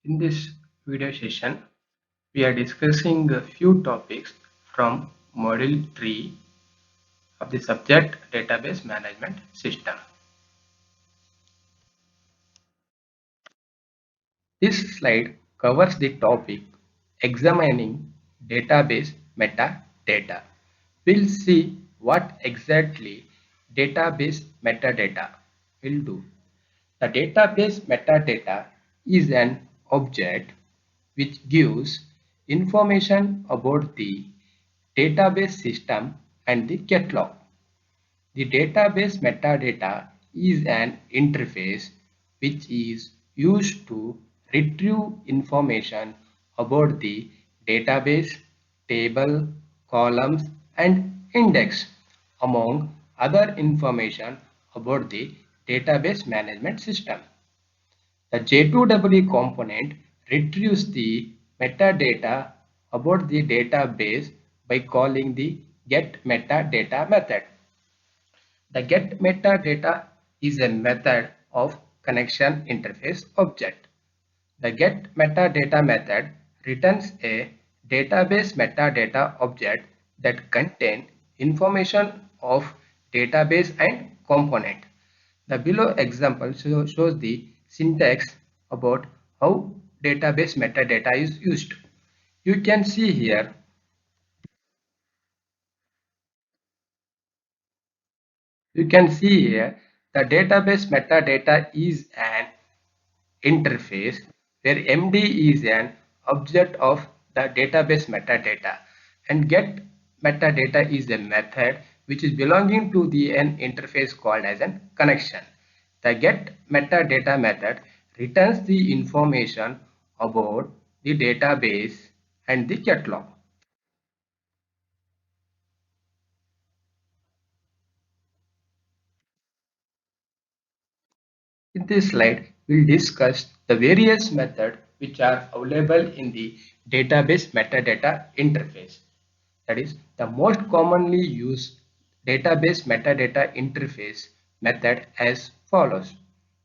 In this video session, we are discussing a few topics from Module 3 of the subject Database Management System. This slide covers the topic examining database metadata. We'll see what exactly database metadata will do. The database metadata is an object which gives information about the database system and the catalog. The database metadata is an interface which is used to retrieve information about the database, table, columns, and index, among other information about the database management system. The J2EE component retrieves the metadata about the database by calling the getMetadata method. The getMetadata is a method of connection interface object. The getMetadata method returns a database metadata object that contains information of database and component. The below example shows the syntax about how database metadata is used. You can see here the database metadata is an interface where MD is an object of the database metadata and get metadata is a method which is belonging to the an interface called as an connection. The get metadata method returns the information about the database and the catalog. In this slide, we'll discuss the various methods which are available in the database metadata interface. That is, the most commonly used database metadata interface method as follows.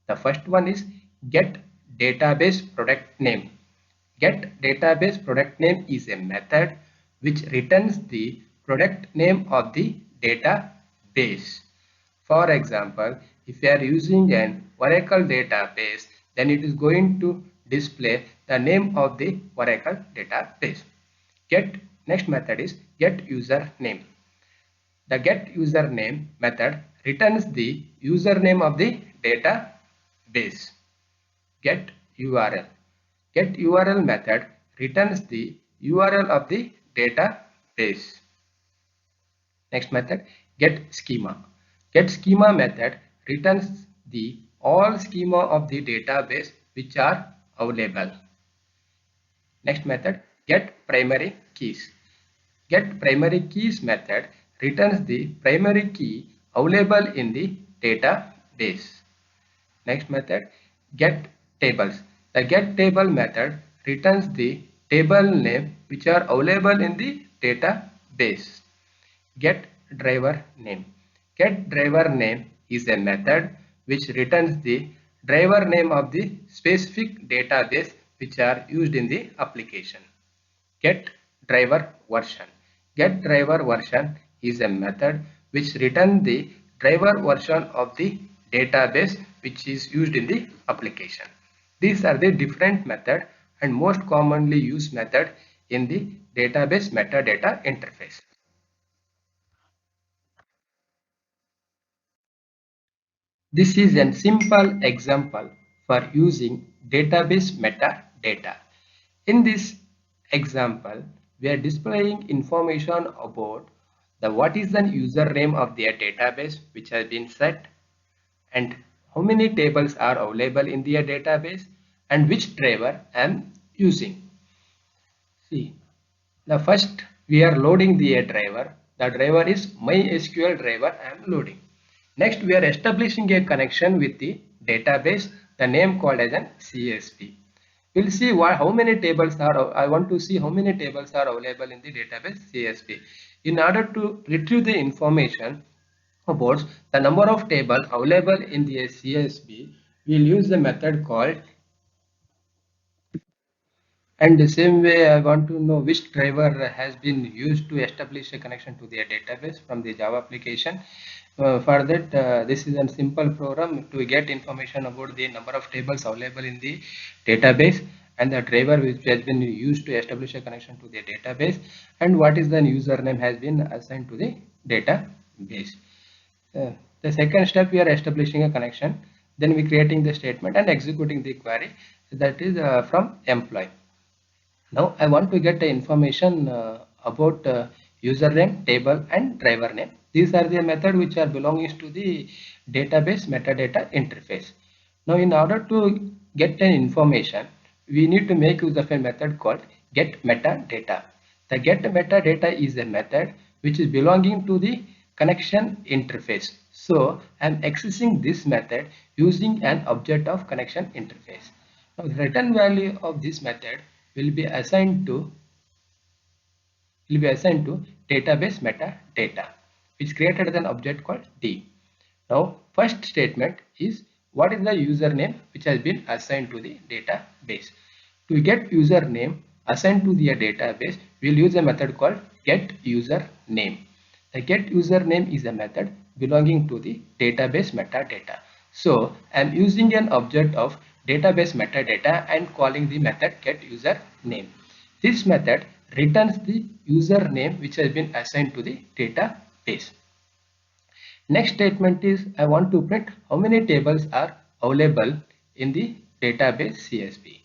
The first one is get database product name. Get database product name is a method which returns the product name of the database. For example, if you are using an Oracle database, then it is going to display the name of the Oracle database. Next method is get username. The get username method returns the username of the database. Get URL. Get URL method returns the URL of the database. Next method, get schema. Get schema method returns the all schema of the database which are available. Next method, get primary keys. Get primary keys method returns the primary key available in the database. Next method, get tables. The get table method returns the table name which are available in the database. Get driver name. Get driver name is a method which returns the driver name of the specific database which are used in the application. Get driver version. Get driver version is a method which returns the driver version of the database which is used in the application. These are the different method and most commonly used method in the database metadata interface. This is a simple example for using database metadata. In this example, we are displaying information about what is the username of their database which has been set and how many tables are available in their database and which driver I am using. See, the first we are loading the driver. The driver is MySQL driver I am loading. Next, we are establishing a connection with the database, the name called as an CSV. We'll see how many tables are, I want to see how many tables are available in the database CSV. In order to retrieve the information about the number of tables available in the CSV, we'll use the method called. And the same way, I want to know which driver has been used to establish a connection to the database from the Java application. For that, this is a simple program to get information about the number of tables available in the database and the driver which has been used to establish a connection to the database, and what is the username has been assigned to the database. Uh, the second step, we are establishing a connection, then we creating the statement and executing the query, that is from employee. Now I want to get the information about username, table and driver name. These are the method which are belonging to the database metadata interface. Now in order to get an information, we need to make use of a method called get metadata. The get metadata is a method which is belonging to the connection interface. So I am accessing this method using an object of connection interface. Now the return value of this method will be assigned to database metadata, which created as an object called D. Now first statement is what is the username which has been assigned to the database. To get username assigned to the database, we will use a method called get username. The get username is a method belonging to the database metadata. So I am using an object of database metadata and calling the method get username. This method returns the username which has been assigned to the database. Next statement is I want to print how many tables are available in the database CSV.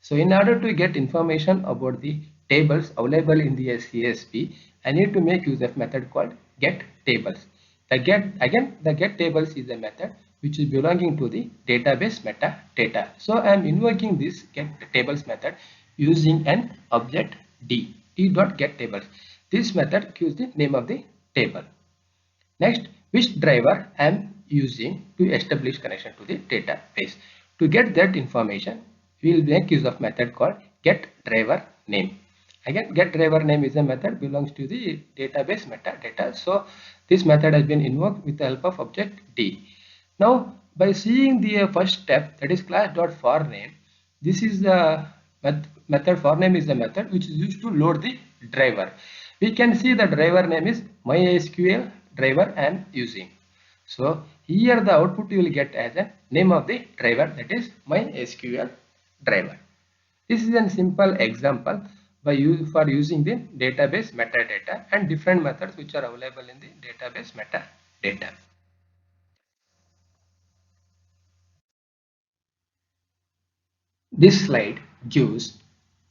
So in order to get information about the tables available in the CSV, I need to make use of method called get tables. The get tables is a method which is belonging to the database metadata. So I am invoking this get tables method using an object d.getTables. This method gives the name of the table. Next, which driver I am using to establish connection to the database. To get that information, we will make use of method called get driver name. Again, get driver name is a method belongs to the database metadata. So this method has been invoked with the help of object D. Now, by seeing the first step, that is class.forName, this is the method forName is the method which is used to load the driver. We can see the driver name is MySQL driver I am using. So here the output you will get as a name of the driver, that is MySQL driver. This is a simple example for using the database metadata and different methods which are available in the database metadata. This slide gives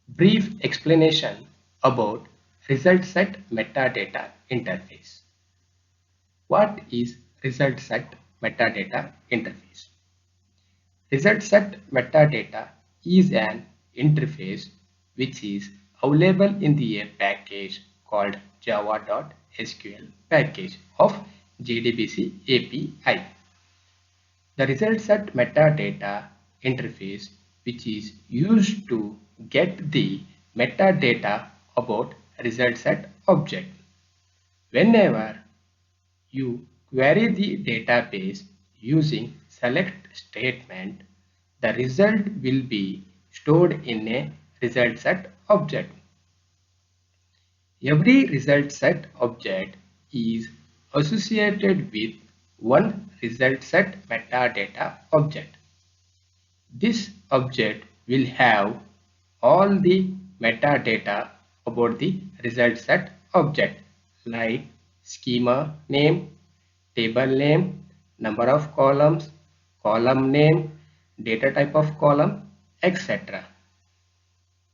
brief explanation about result set metadata interface. What is result set metadata interface? Result set metadata is an interface which is available in the package called java.sql package of JDBC API. The result set metadata interface which is used to get the metadata about result set object. Whenever you query the database using select statement, the result will be stored in a result set object. Every result set object is associated with one result set metadata object. This object will have all the metadata about the result set object like schema name, table name, number of columns, column name, data type of column, etc.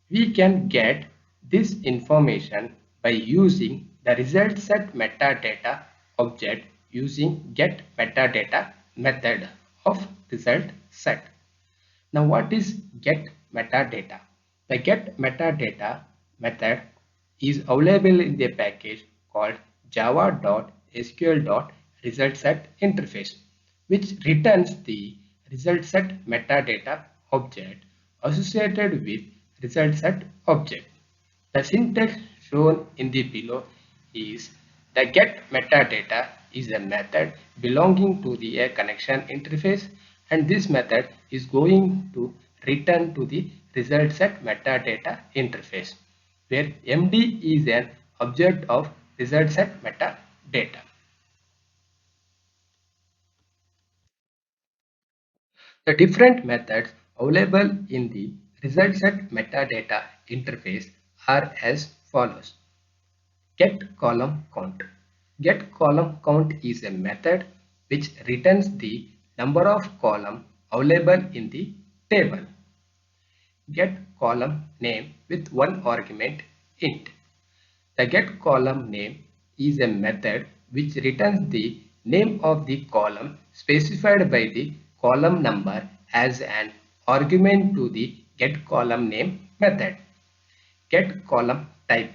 We can get this information by using the result set metadata object using get metadata method of result set. Now what is get metadata? The get metadata method is available in the package called java.sql.metadata. result set interface, which returns the result set metadata object associated with result set object. The syntax shown in the below is the get metadata is a method belonging to the connection interface, and this method is going to return to the result set metadata interface, where MD is an object of result set metadata. The different methods available in the result set metadata interface are as follows. Get column count. Get column count is a method which returns the number of columns available in the table. Get column name with one argument int. The get column name is a method which returns the name of the column specified by the column number as an argument to the get column name method. Get column type.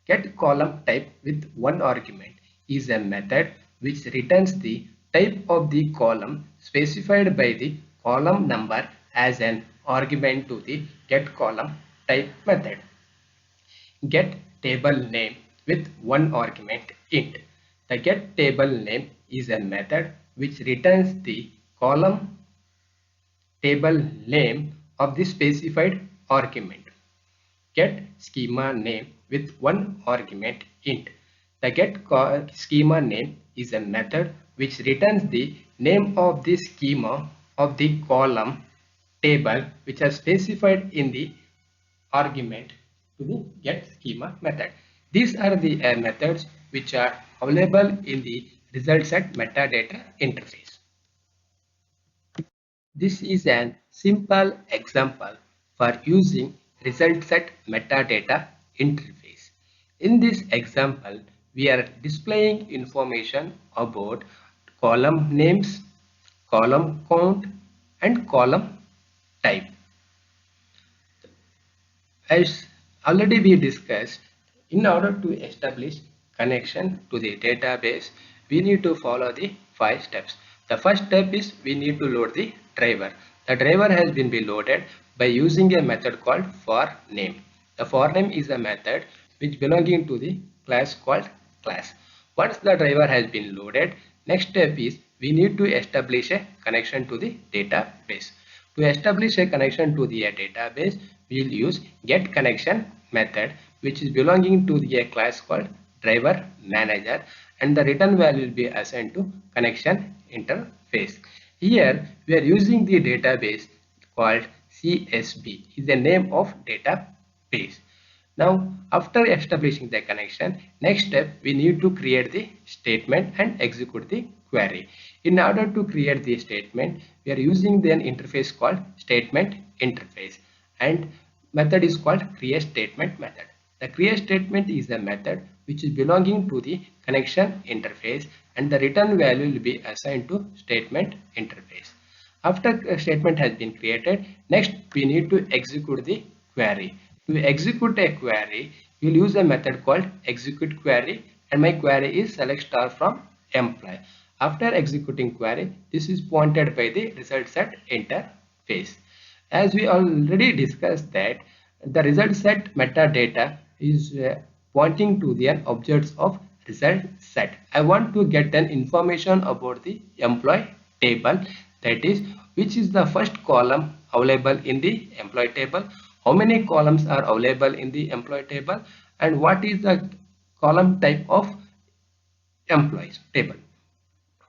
Get column type with one argument is a method which returns the type of the column specified by the column number as an argument to the get column type method. Get table name with one argument int. The get table name is a method which returns the column table name of the specified argument. Get schema name with one argument int. The get schema name is a method which returns the name of the schema of the column table which are specified in the argument to the get schema method. These are the methods which are available in the result set metadata interface. This is an simple example for using result set metadata interface. In this example, we are displaying information about column names, column count, and column type. As already we discussed, in order to establish connection to the database, we need to follow the 5 steps. The first step is we need to load the driver. The driver has been loaded by using a method called forName. The forName is a method which belonging to the class called class. Once the driver has been loaded, next step is we need to establish a connection to the database. To establish a connection to the database, we will use get connection method which is belonging to the class called driver manager, and the return value will be assigned to connection interface. Here we are using the database called CSB is the name of database. Now after establishing the connection, next step we need to create the statement and execute the query. In order to create the statement, we are using an interface called statement interface, and method is called create statement method. The create statement is a method which is belonging to the connection interface, and the return value will be assigned to statement interface. After a statement has been created, next we need to execute the query. To execute a query, we will use a method called execute query, and my query is select star from employee. After executing query, this is pointed by the result set interface. As we already discussed that the result set metadata is pointing to the objects of result set. I want to get an information about the employee table, that is which is the first column available in the employee table, how many columns are available in the employee table, and what is the column type of employees table.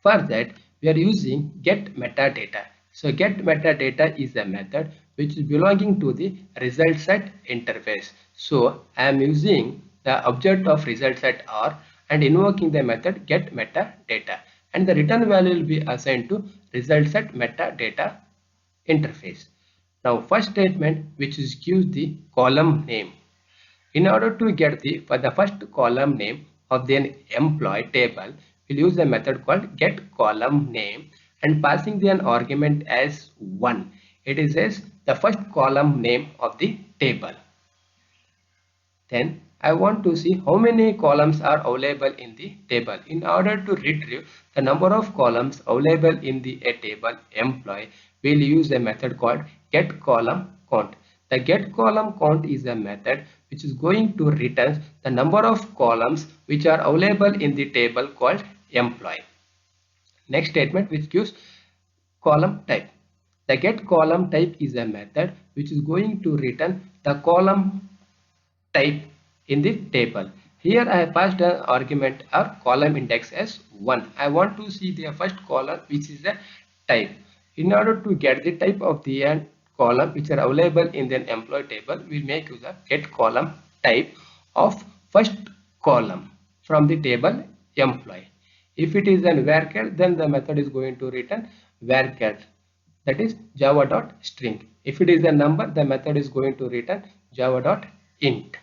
For that, we are using get metadata. So get metadata is a method which is belonging to the result set interface. So I am using the object of result set R and invoking the method get metadata, and the return value will be assigned to result set metadata interface. Now first statement which is gives the column name. In order to get the for the first column name of the employee table, we'll use a method called get column name and passing the an argument as 1. It is as the first column name of the table. Then I want to see how many columns are available in the table. In order to retrieve the number of columns available in the a table employee, we'll use a method called getColumnCount. The getColumnCount is a method which is going to return the number of columns which are available in the table called employee. Next statement which gives column type. The getColumnType is a method which is going to return the column type in the table. Here I have passed an argument or column index as 1. I want to see the first column which is a type. In order to get the type of the column which are available in the employee table, we make use of get column type of first column from the table employee. If it is an varchar, then the method is going to return varchar, that is java.string. If it is a number, the method is going to return java.int,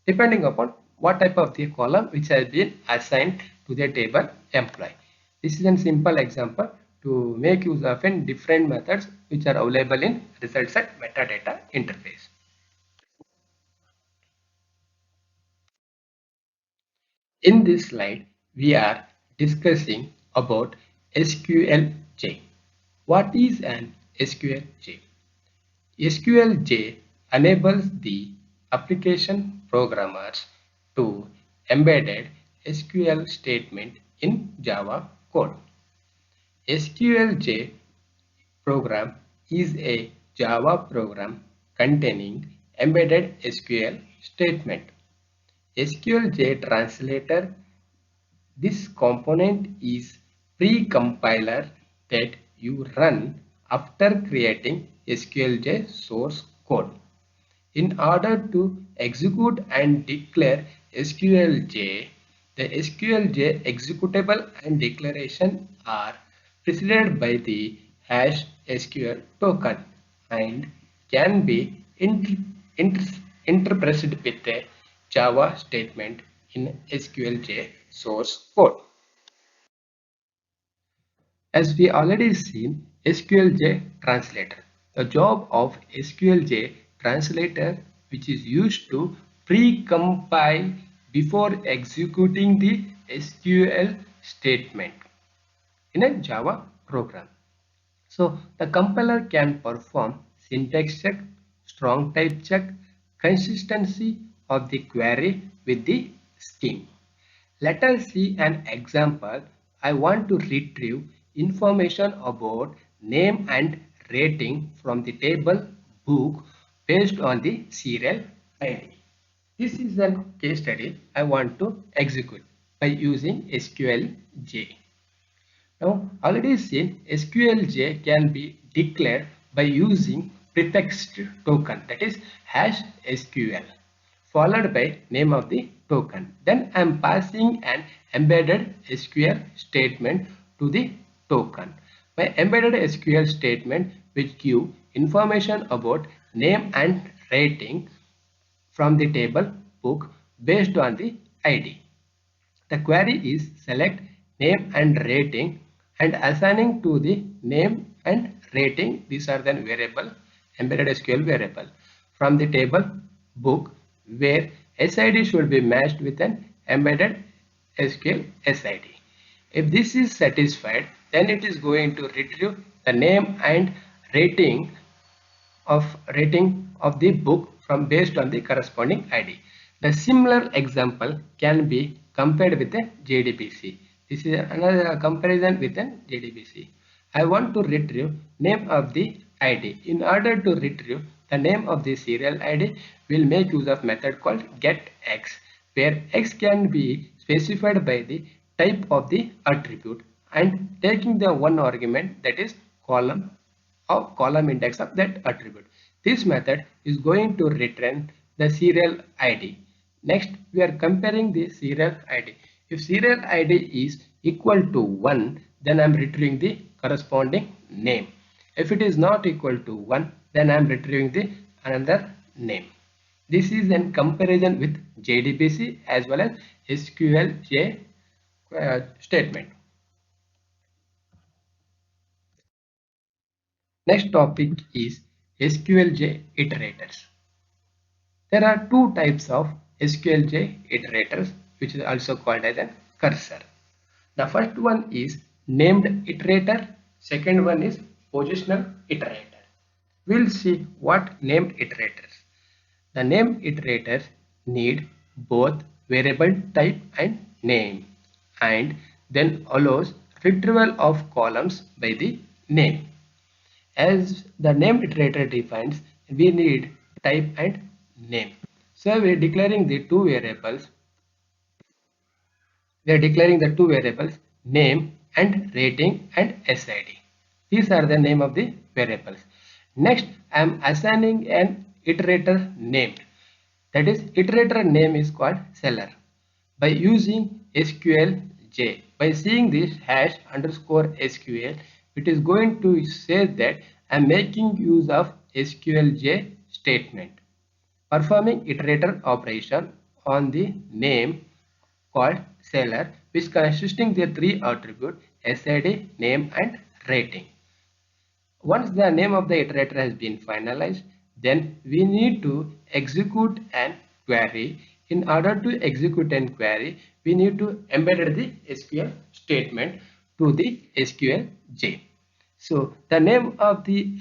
depending upon what type of the column which has been assigned to the table employee. This is a simple example to make use of in different methods which are available in result set metadata interface. In this slide, we are discussing about SQLJ. What is an SQLJ? SQLJ enables the application programmers to embed SQL statement in Java code. SQLJ program is a Java program containing embedded SQL statement. SQLJ translator. This component is pre-compiler that you run after creating SQLJ source code. In order to execute and declare SQLJ, the SQLJ executable and declaration are preceded by the hash SQL token and can be interpreted with a Java statement in SQLJ source code. As we already seen, SQLJ translator. The job of SQLJ translator, which is used to pre-compile before executing the SQL statement in a Java program. So the compiler can perform syntax check, strong type check, consistency of the query with the scheme. Let us see an example. I want to retrieve information about name and rating from the table book based on the serial ID. This is a case study I want to execute by using SQLJ. Now, already seen SQLJ can be declared by using prefixed token, that is hash SQL, followed by name of the token. Then I am passing an embedded SQL statement to the token. My embedded SQL statement which give information about name and rating from the table book based on the ID. The query is select name and rating and assigning to the name and rating. These are then variable, embedded SQL variable from the table book where SID should be matched with an embedded SQL SID. If this is satisfied, then it is going to retrieve the name and rating of the book from based on the corresponding ID. The similar example can be compared with a JDBC. This is another comparison with an JDBC. I want to retrieve name of the ID. In order to retrieve the name of the serial ID, we'll make use of method called getX, where X can be specified by the type of the attribute and taking the one argument, that is column of column index of that attribute. This method is going to return the serial ID. Next, we are comparing the serial ID. If serial ID is equal to 1, then I am retrieving the corresponding name. If it is not equal to 1, then I am retrieving the another name. This is in comparison with JDBC as well as SQLJ statement. Next topic is SQLJ iterators. There are two types of SQLJ iterators, which is also called as a cursor. The first one is named iterator, second one is positional iterator. We'll see what named iterators. The named iterators need both variable type and name, and then allows retrieval of columns by the name. As the named iterator defines, we need type and name. So we are declaring the two variables. We are declaring the two variables name and rating and SID. These are the name of the variables. Next, I am assigning an iterator name. That is, iterator name is called seller. By using SQLJ, by seeing this hash underscore SQL, it is going to say that I am making use of SQLJ statement, performing iterator operation on the name called seller, which consisting the three attributes SID, name and rating. Once the name of the iterator has been finalized, then we need to execute an query. In order to execute an query, we need to embed the SQL statement to the SQLJ. So the name of the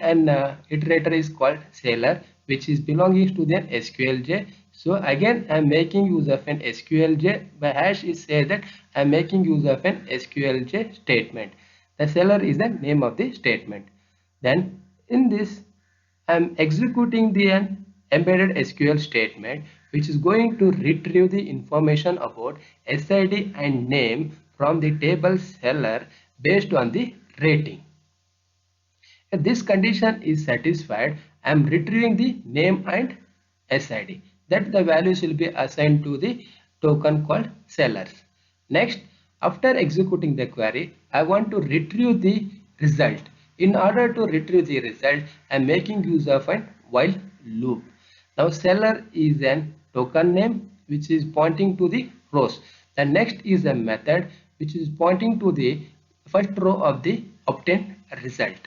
iterator is called seller, which is belonging to the SQLJ. So again, I am making use of an SQLJ. By hash is say that I am making use of an SQLJ statement. The seller is the name of the statement. Then in this, I am executing the embedded SQL statement, which is going to retrieve the information about SID and name from the table seller based on the rating. If this condition is satisfied, I am retrieving the name and SID. That the values will be assigned to the token called sellers. Next, after executing the query, I want to retrieve the result. In order to retrieve the result, I am making use of a while loop. Now seller is an token name which is pointing to the rows. The next is a method which is pointing to the first row of the obtained result.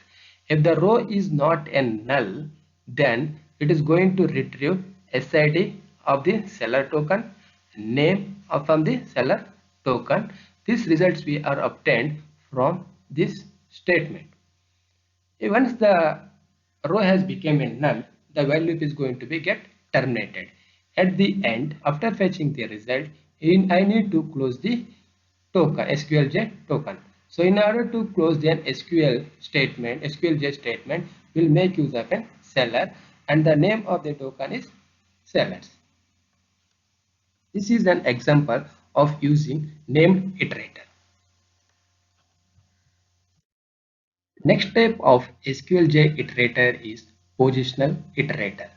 If the row is not a null, then it is going to retrieve SID of the seller token, name from the seller token. These results we are obtained from this statement. Once the row has become a null, the while loop is going to be get terminated. At the end, after fetching the result, I need to close the token, SQLJ token. So in order to close the SQLJ statement will make use of a seller, and the name of the token is sellers. This is an example of using named iterator. Next type of SQLJ iterator is positional iterator.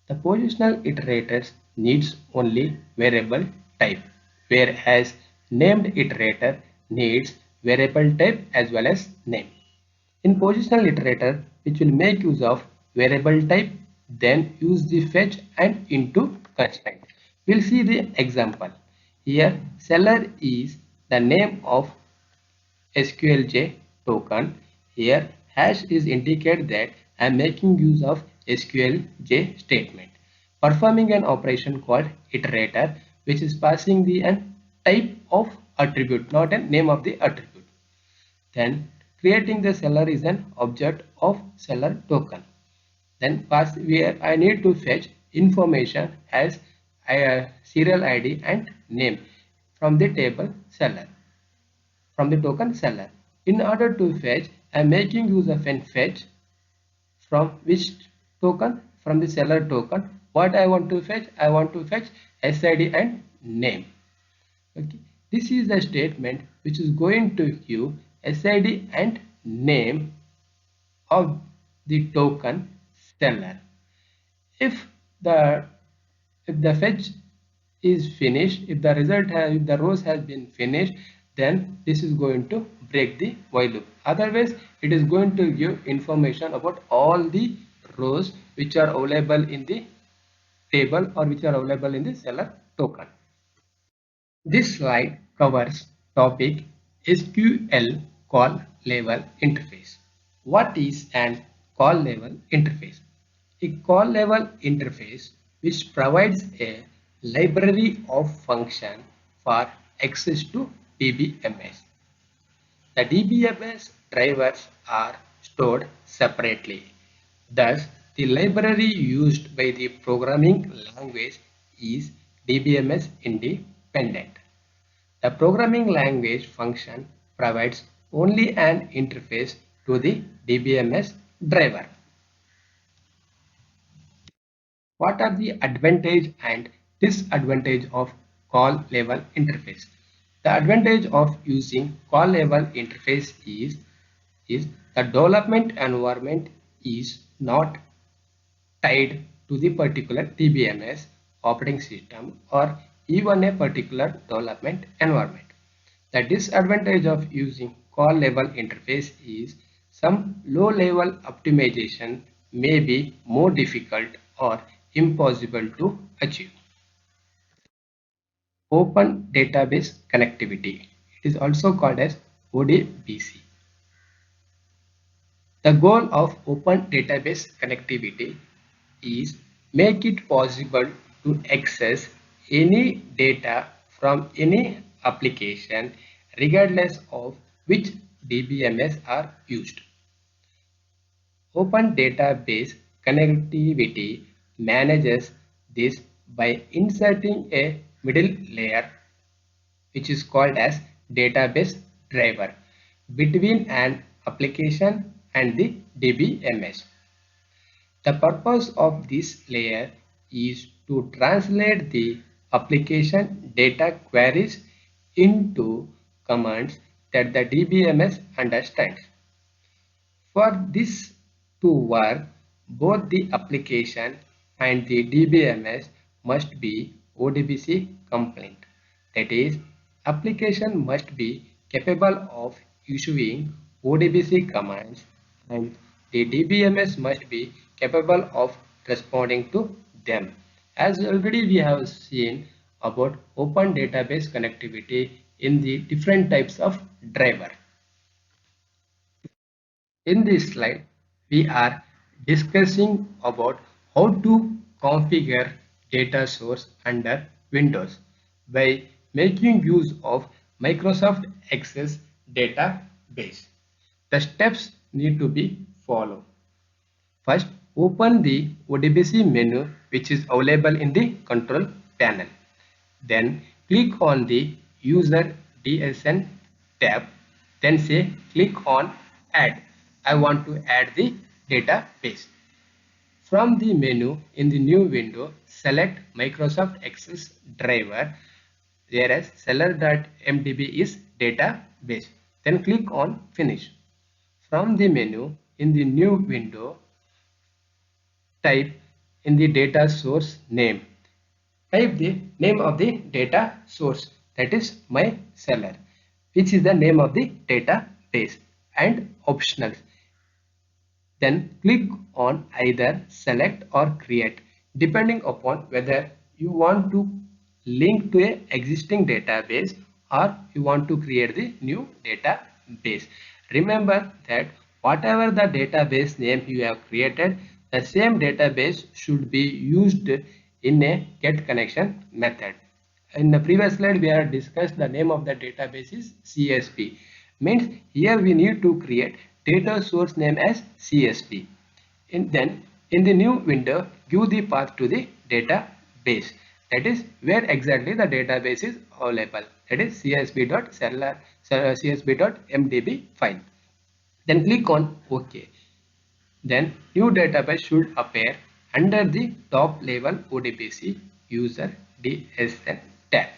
The positional iterators needs only variable type, whereas named iterator needs variable type as well as name. In positional iterator, which will make use of variable type, then use the fetch and into constraint. We'll see the example. Here, seller is the name of SQLJ token. Here hash is indicate that I am making use of SQLJ statement, performing an operation called iterator, which is passing the type of attribute, not a name of the attribute. Then creating the seller is an object of seller token. Then pass where I need to fetch information as serial ID and name from the table seller, from the token seller. In order to fetch, I am making use of an fetch from which token? From the seller token. What I want to fetch? I want to fetch SID and name. Okay. This is the statement which is going to give SID and name of the token seller. If the fetch is finished, if the result has, if the rows has been finished, then this is going to break the while loop. Otherwise, it is going to give information about all the rows which are available in the table or which are available in the seller token. This slide covers topic SQL call level interface. What is an call level interface? A call level interface which provides a library of function for access to DBMS. The DBMS drivers are stored separately. Thus, the library used by the programming language is DBMS independent. The programming language function provides only an interface to the DBMS driver. What are the advantage and disadvantage of call level interface? The advantage of using call level interface is the development environment is not tied to the particular DBMS operating system or even a particular development environment. The disadvantage of using call level interface is some low level optimization may be more difficult or impossible to achieve. Open database connectivity. It is also called as ODBC. The goal of open database connectivity is make it possible to access any data from any application regardless of which DBMS are used. Open database connectivity manages this by inserting a middle layer which is called as database driver between an application and the DBMS. The purpose of this layer is to translate the application data queries into commands that the DBMS understands. For this to work, both the application and the DBMS must be ODBC compliant. That is, application must be capable of issuing ODBC commands and the DBMS must be capable of responding to them. As already we have seen about open database connectivity in the different types of driver. In this slide, we are discussing about how to configure data source under Windows by making use of Microsoft Access database. The steps need to be followed. First, open the ODBC menu which is available in the control panel. Then click on the user DSN tab. Then say click on add. I want to add the database. From the menu in the new window, select Microsoft Access driver, whereas seller.mdb is database. Then click on finish. From the menu in the new window, type in the data source name. Type the name of the data source, that is my seller, which is the name of the database, and optional. Then click on either select or create depending upon whether you want to link to a existing database or you want to create the new database. Remember that whatever the database name you have created, the same database should be used in a get connection method. In the previous slide we have discussed the name of the database is CSV. Means here we need to create data source name as CSV. Then in the new window give the path to the database, that is where exactly the database is available, that is csv.mdb file. Then click on OK. Then new database should appear under the top level ODBC user DSN tab.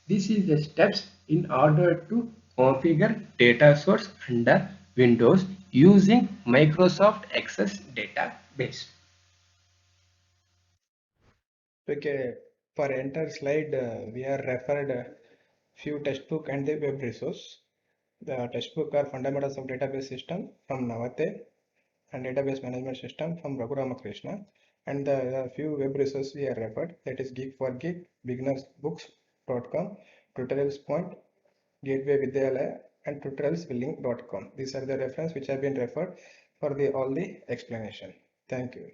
This is the steps in order to configure data source under Windows using Microsoft Access database. Okay, for entire slide, we are referred few textbook and the web resource. The textbook are Fundamentals of Database System from Navate and Database Management System from Raghu Ramakrishna. And the few web resources we are referred, that is Geek for Geek, beginnersbooks.com, Tutorials Point, Gateway Vidyalaya, and tutorialswilling.com. These are the reference which have been referred for the all the explanation. Thank you.